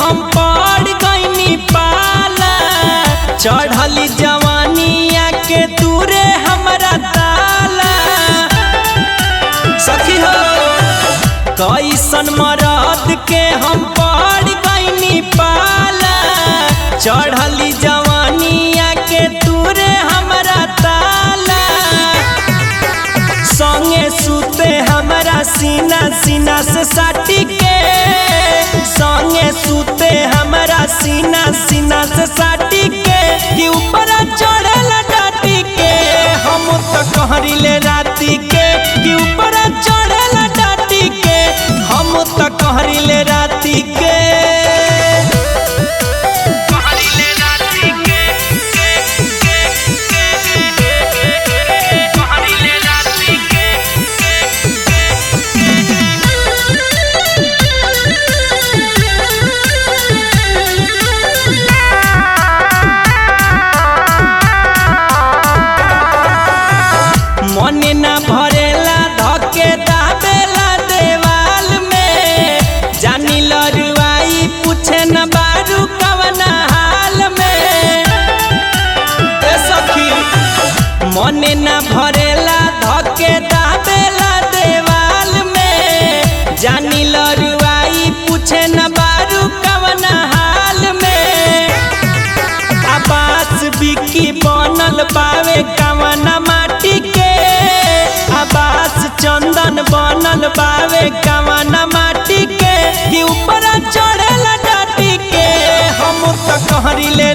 हम पड़ गईनी पाला, चढ़ली जवानिया के दूरे हमरा ताला। सखी हो कैसन मरद के हम पड़ गईनी पाला, चढ़ली जवानिया के दूरे हमरा ताला। संगे सुते हमरा सीना सीना से साटी के, संगे सुते हमरा सीना सीना से साटी के, कि ऊपर चढ़ेला डाटी के हम तो कहरिले राती के, कि ऊपर चढ़ेला डाटी के हम तो कहरिले राती के। मने ना भरेला धके दाबेला देवाल में, जानी लरुआई पूछे न बारू कवना हाल में। ए सखी मने ना भरेला धके दाबेला देवाल में, जानी लरुआई पूछे न बारू कवना हाल में। आबास बिकी बनल पावे कवना माटी के, आबास चंदन बनल बावे कवना माटी के, कि ऊपर चढ़ेला डाटी के हम तो कहरिले